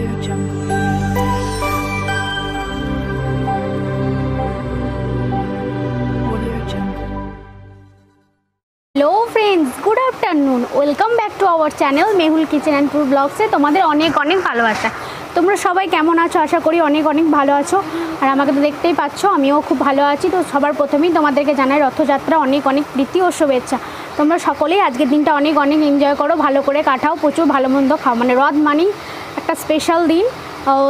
Audio Jungle. Audio Jungle. Hello friends, good afternoon. Welcome back to our channel Mehul kitchen and food ব্লগসে তোমাদের অনেক অনেক ভালোবাসা। তোমরা সবাই কেমন আছো? আশা করি অনেক অনেক ভালো আছো। আর আমাকে তো দেখতেই পাচ্ছ, আমিও খুব ভালো আছি। তো সবার প্রথমেই তোমাদেরকে জানাই রথযাত্রা অনেক অনেক প্রীতি ও শুভেচ্ছা। তোমরা সকলেই আজকের দিনটা অনেক অনেক এনজয় করো, ভালো করে কাটাও, প্রচুর ভালো মন্দ খাও। মানে রথ মানেই একটা স্পেশাল দিন,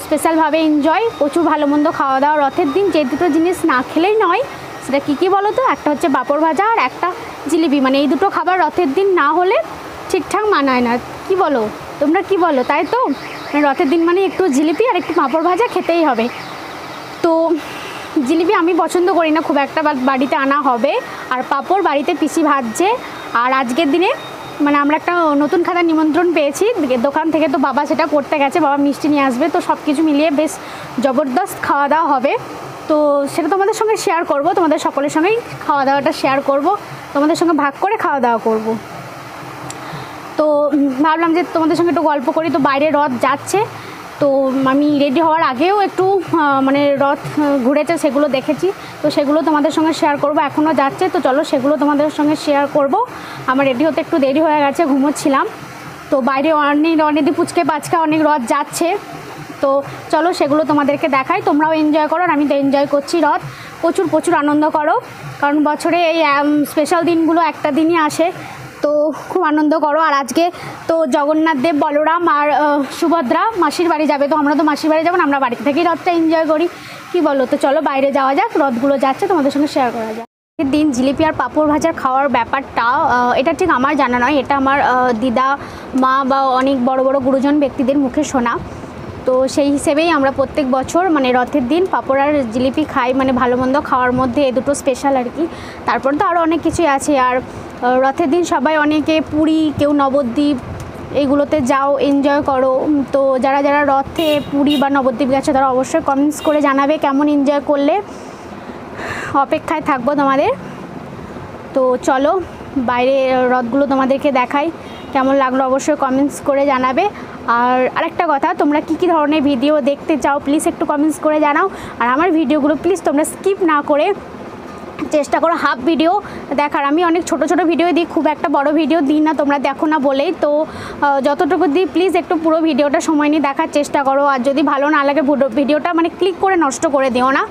স্পেশালভাবে এনজয়, প্রচুর ভালো মন্দ খাওয়া দাওয়া। রথের দিন যে দুটো জিনিস না খেলেই নয়, সেটা কী বলো তো? একটা হচ্ছে পাঁপড় ভাজা আর একটা জিলিপি। মানে এই দুটো খাবার রথের দিন না হলে ঠিকঠাক মানায় না। কি বলো তোমরা, কি বলো? তাই তো, মানে রথের দিন মানে একটু জিলিপি আর একটু পাঁপড় ভাজা খেতেই হবে। তো জিলিপি আমি পছন্দ করি না খুব একটা, বাড়িতে আনা হবে। আর পাঁপড় বাড়িতে পিসি ভাজছে। আর আজকের দিনে মানে আমরা একটা নতুন খাতার নিমন্ত্রণ পেয়েছি দোকান থেকে, তো বাবা সেটা করতে গেছে, বাবা মিষ্টি নিয়ে আসবে। তো সব কিছু মিলিয়ে বেশ জবরদস্ত খাওয়া দাওয়া হবে। তো সেটা তোমাদের সঙ্গে শেয়ার করব, তোমাদের সকলের সঙ্গেই খাওয়া দাওয়াটা শেয়ার করব, তোমাদের সঙ্গে ভাগ করে খাওয়া দাওয়া করব। তো ভাবলাম যে তোমাদের সঙ্গে একটু গল্প করি। তো বাইরে রথ যাচ্ছে, তো আমি রেডি হওয়ার আগেও একটু মানে রথ ঘুরেছে, সেগুলো দেখেছি। তো সেগুলো তোমাদের সঙ্গে শেয়ার করব। এখনও যাচ্ছে, তো চলো সেগুলো তোমাদের সঙ্গে শেয়ার করব। আমার রেডি হতে একটু দেরি হয়ে গেছে, ঘুমোচ্ছিলাম। তো বাইরে অনেক পুচকে পাচকা অনেক রথ যাচ্ছে। তো চলো সেগুলো তোমাদেরকে দেখাই, তোমরাও এনজয় করো। আর আমি তো এনজয় করছি রথ, প্রচুর প্রচুর আনন্দ করো, কারণ বছরে এই স্পেশাল দিনগুলো একটা দিনই আসে। তো খুব আনন্দ করো। আর আজকে তো জগন্নাথ দেব, বলরাম আর সুভদ্রা মাসির বাড়ি যাবে। তো আমরা তো মাসির বাড়ি যাবো না, আমরা বাড়ি থেকেই রথটা এনজয় করি, কি বলো? তো চলো বাইরে যাওয়া যাক, রথগুলো যাচ্ছে, তোমাদের সঙ্গে শেয়ার করা যাক। দিন জিলিপি আর পাঁপড় ভাজার খাওয়ার ব্যাপারটা, এটা ঠিক আমার জানা নয়, এটা আমার দিদা, মা বা অনেক বড় বড় গুরুজন ব্যক্তিদের মুখে শোনা। তো সেই হিসেবেই আমরা প্রত্যেক বছর মানে রথের দিন পাঁপড় আর জিলিপি খাই। মানে ভালো মন্দ খাওয়ার মধ্যে এ দুটো স্পেশাল আর কি। তারপর তো আরও অনেক কিছুই আছে। আর রথের দিন সবাই অনেকে পুরী, কেউ নবদ্বীপ, এইগুলোতে যাও, এনজয় করো। তো যারা যারা রথে পুরী বা নবদ্বীপ গেছে তারা অবশ্যই কমেন্টস করে জানাবে কেমন এনজয় করলে। অপেক্ষায় থাকবো তোমাদের। তো চলো বাইরে রথগুলো তোমাদেরকে দেখাই, কেমন লাগলো অবশ্যই কমেন্টস করে জানাবে। আর আরেকটা কথা, তোমরা কী ধরনের ভিডিও দেখতে চাও প্লিজ একটু কমেন্টস করে জানাও। আর আমার ভিডিওগুলো প্লিজ তোমরা স্কিপ না করে চেষ্টা করো হাফ ভিডিও দেখার। আমি অনেক ছোট ছোট ভিডিও দিই, খুব একটা বড় ভিডিও দিই না, তোমরা দেখো না বলেই। তো যতটুকু দিই প্লিজ একটু পুরো ভিডিওটা সময় নিয়ে দেখার চেষ্টা করো। আর যদি ভালো না লাগে ভিডিওটা মানে ক্লিক করে নষ্ট করে দিও না,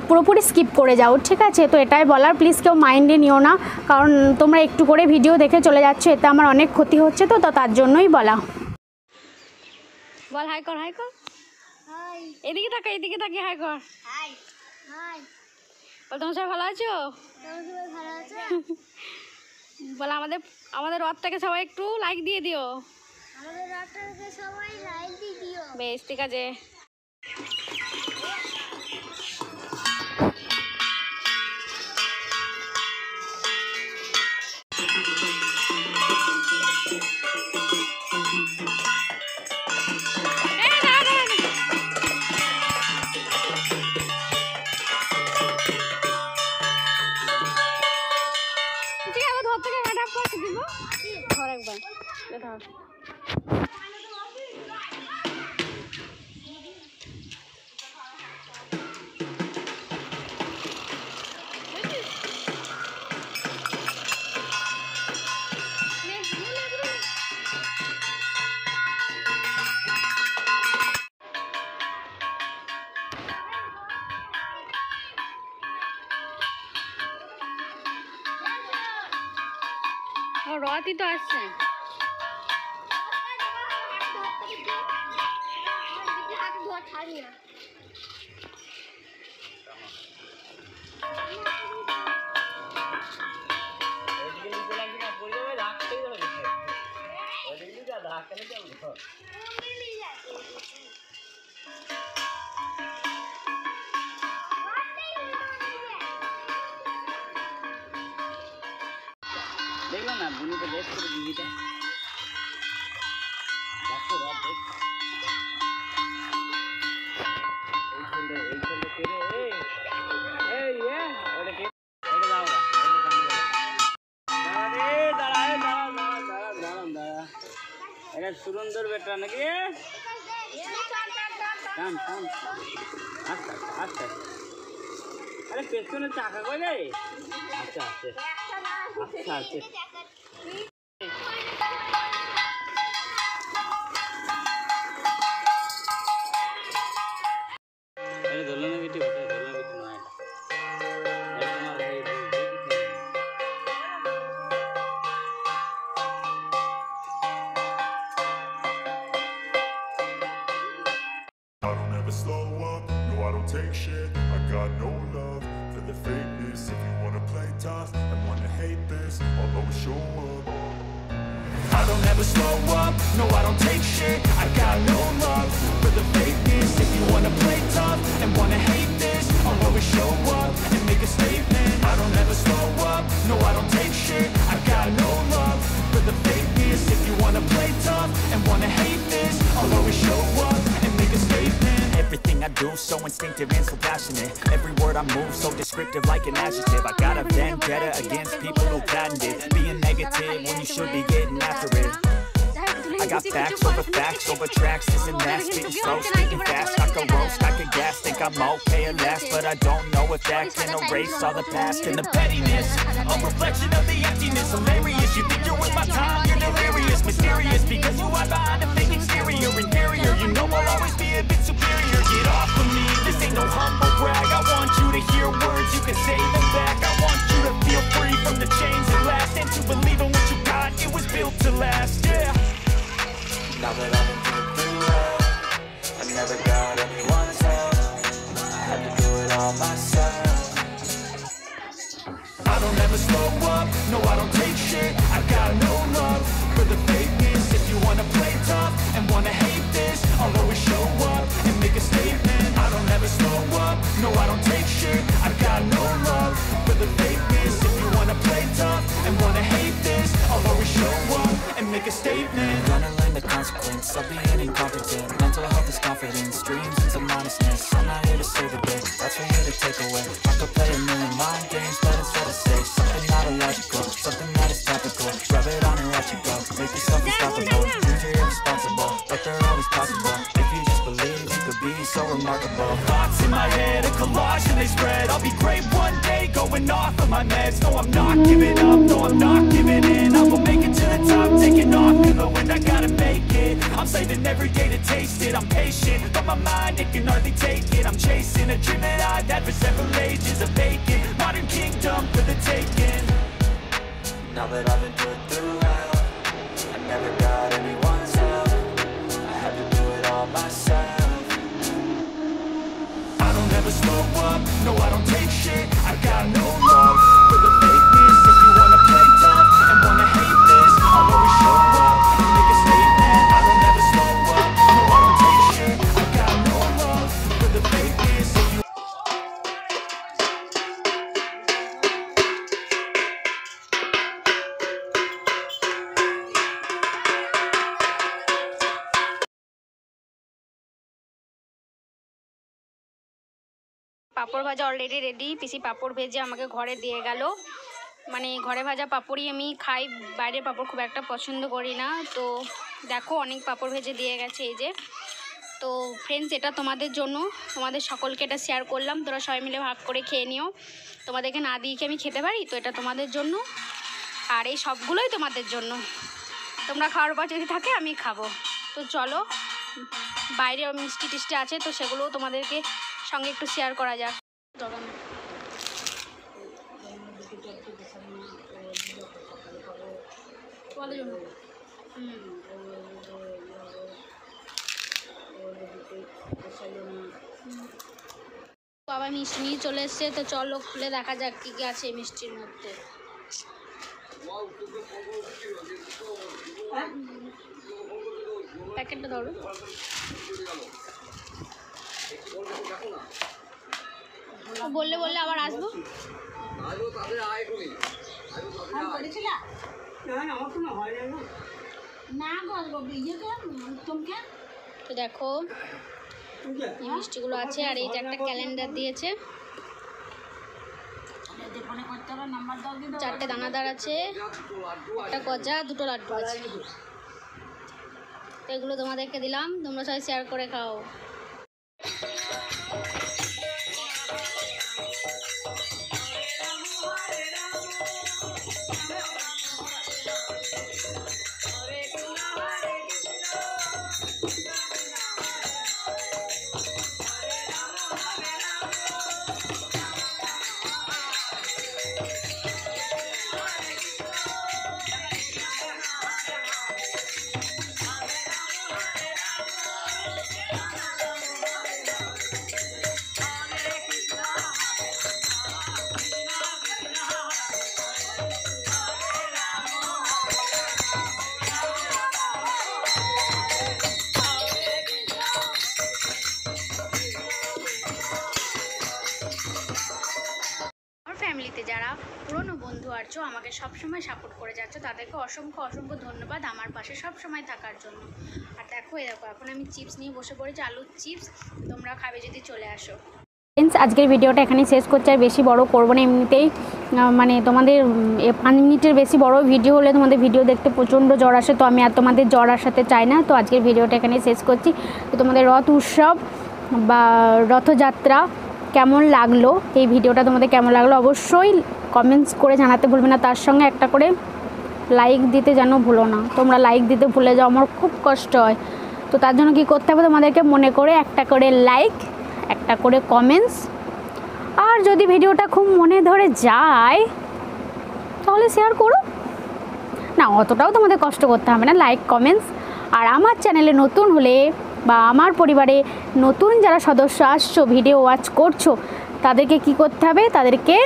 পুরোপুরি স্কিপ করে যাও, ঠিক আছে? তো এটাই বলার, প্লিজ কেউ মাইন্ডে নিও না, কারণ তোমরা একটু করে ভিডিও দেখে চলে যাচ্ছ, এতে আমার অনেক ক্ষতি হচ্ছে। তো তার জন্যই বলা। বল হাই কর, হাই কর, হাই। এদিকে তাকা, এদিকে তাকি হাই কর, হাই হাই। বল তোমার সবাই ভালো আছো? ভালো আছো? বল আমাদের রথটাকে সবাই একটু লাইক দিয়ে দিও। আমাদের রথটাকে সবাই লাইক দিয়ে দিও। বেশ, ঠিক আছে। রথই তো আসছে। দেখলাম না বুনিতে বেশ করে দিদিটা দেখো রথ দেখ এই চলে কে রে এই ওটা কে এটা দাও না এটা দাঁড়া রে দাঁড়া এটা সুন্দর বেটা নাকি থাম থাম আচ্ছা আচ্ছা আচ্ছা আরে পেছনে চাকা কই রে আচ্ছা আচ্ছা আচ্ছা আচ্ছা আরে দোলনা বিটি ওটা দোলনা বিটি নয় এটা তোমার ভাই I don't ever slow up, no I don't take shit. I got no love for the fakeness. If you wanna play tough and wanna hate this, I'll always show up. I don't ever slow up, no I don't take shit. I got no love for the fakeness. If you wanna play tough and wanna hate this, I'll always show up and make a statement. I don't ever slow up, no I don't take shit. I got no love for the fakeness. If you wanna play tough and wanna hate this, I'll always show up and make a statement. Everything I do so instinctive and so passionate. Every word I move so descriptive like an adjective. I got a vendetta against people who patented being negative when you should be getting after it. I got facts over tracks, this and that, spitting slow, speaking fast. I could roast, I could gas, think I'm okay at last, but I don't know if that can erase all the past and the pettiness. A reflection of the emptiness, hilarious. You think you're with my time, you're delirious, mysterious, because you hide behind a fake exterior. Inferior, you know I'll always be a bit superior. Get off of me, this ain't no humble brag. I want you to hear words, you can say them back. I want you to feel free from the chains that last, and to believe in what you got, it was built to last, yeah. Now that I've been through hell, I never got anyone's help. I had to do it all myself. I don't ever slow up, no I don't take shit. I got no love for the fakeness. If you wanna play tough and wanna hate this, I'll always show up and make a statement. I don't ever slow up, no I don't take shit. I got no love for the fakeness. If you wanna play tough and wanna hate this, I'll always show up and make a statement. Gonna learn the consequence of being incompetent. Mental health is confidence, dreams into modestness. I'm not here to save the day, that's for you to take away. I could play a million mind games, but instead I say something not illogical, something that is topical. Rub it on and let you go, make yourself unstoppable. Dreams are irresponsible, but they're always possible. If you just believe, you could be so remarkable. Thoughts in my head, a collage and they spread. I'll be great one day, going off of my meds. No, I'm not giving up, no, I'm not giving in. I will make it to the top, taking off in the wind, I gotta make it. I'm saving every day to taste it. I'm patient, but my mind, it can hardly take it. I'm chasing a dream that I've had for several ages. A vacant, modern kingdom for the taking. Now that I've been put through hell, I never got anyone's help. I had to do it all myself. I don't ever slow up, no I don't take shit. I got no love for the fakeness. If you wanna play tough and wanna hate this, I'll always show up and make a statement. I don't ever slow up, no I don't take shit. I got no love for the fakeness. If you পাঁপড় ভাজা already ready. পিসি পাঁপড় ভেজে আমাকে ঘরে দিয়ে গেল। মানে ঘরে ভাজা পাঁপড়ই আমি খাই, বাইরের পাঁপড় খুব একটা পছন্দ করি না। তো দেখো অনেক পাঁপড় ভেজে দিয়ে গেছে এই যে। তো ফ্রেন্ডস, এটা তোমাদের জন্য, তোমাদের সকলকে এটা শেয়ার করলাম, তোরা সবাই মিলে ভাগ করে খেয়ে নিও। তোমাদেরকে না দিয়ে কি আমি খেতে পারি? তো এটা তোমাদের জন্য, আর এই সবগুলোই তোমাদের জন্য। তোমরা খাওয়ার পর যদি থাকে আমি খাবো। তো চলো, বাইরে মিষ্টি টিষ্টি আছে, তো সেগুলোও তোমাদেরকে সঙ্গে একটু শেয়ার করা যাক। বাবা মিষ্টি নিয়ে চলে এসছে, তো চলো খুলে দেখা যাক কী কী আছে এই মিষ্টির মধ্যে। প্যাকেটটা ধরো। বললে বললে আবার আসবো। তো দেখো এই মিষ্টিগুলো আছে, আর এই যে একটা ক্যালেন্ডার দিয়েছে, 4টে দানাদার আছে, একটা গজা, 2টো লাড্ডু আছে। তো এগুলো তোমাদেরকে দিলাম, তোমরা সবাই শেয়ার করে খাও। ফ্যামিলিতে যারা পুরনো বন্ধু আছো, আমাকে সবসময় সাপোর্ট করে যাচ্ছ, তাদেরকে অসংখ্য অসংখ্য ধন্যবাদ আমার পাশে সবসময় থাকার জন্য। আর দেখো এখন আমি চিপস নিয়ে বসে পড়েছি, আলুর চিপস। তোমরা খাবে যদি চলে আসো। ফ্রেন্ডস, আজকের ভিডিওটা এখানেই শেষ করছি, আর বেশি বড় করবো না। এমনিতেই মানে তোমাদের 5 মিনিটের বেশি বড় ভিডিও হলে তোমাদের ভিডিও দেখতে প্রচণ্ড জ্বর আসে, তো আমি আর তোমাদের জ্বর আসাতে চাই না। তো আজকের ভিডিওটা এখানেই শেষ করছি। তো তোমাদের রথ উৎসব বা রথযাত্রা কেমন লাগলো, এই ভিডিওটা তোমাদের কেমন লাগলো অবশ্যই কমেন্টস করে জানাতে ভুলবে না। তার সঙ্গে একটা করে লাইক দিতে যেন ভুলো না। তোমরা লাইক দিতে ভুলে যাও, আমার খুব কষ্ট হয়। তো তার জন্য কী করতে হবে, তোমাদেরকে মনে করে একটা করে লাইক, একটা করে কমেন্টস, আর যদি ভিডিওটা খুব মনে ধরে যায় তাহলে শেয়ার করো না, অতটাও তোমাদের কষ্ট করতে হবে না। Like, comments. আর আমার চ্যানেলে নতুন হলে বা আমার পরিবারে নতুন যারা সদস্য আসছো, ভিডিও ওয়াচ করছো, তাদেরকে কি করতে হবে, তাদেরকে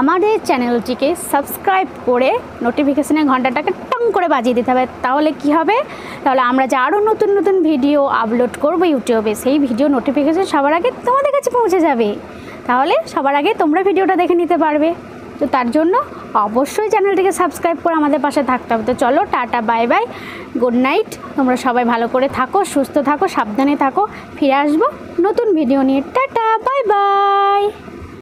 আমাদের চ্যানেলটিকে সাবস্ক্রাইব করে নোটিফিকেশনের ঘন্টাটাকে টং করে বাজিয়ে দিতে হবে। তাহলে কি হবে, তাহলে আমরা যে আরও নতুন নতুন ভিডিও আপলোড করবো ইউটিউবে, সেই ভিডিও নোটিফিকেশন সবার আগে তোমাদের কাছে পৌঁছে যাবে। তাহলে সবার আগে তোমরা ভিডিওটা দেখে নিতে পারবে। তো তার জন্য অবশ্যই চ্যানেলটিকে সাবস্ক্রাইব করে আমাদের পাশে থাকতে হবে। তো চলো, tata, bye bye, good night. তোমরা সবাই ভালো করে থাকো, সুস্থ থাকো, সাবধানে থাকো। ফিরে আসবো নতুন ভিডিও নিয়ে। Tata, bye bye.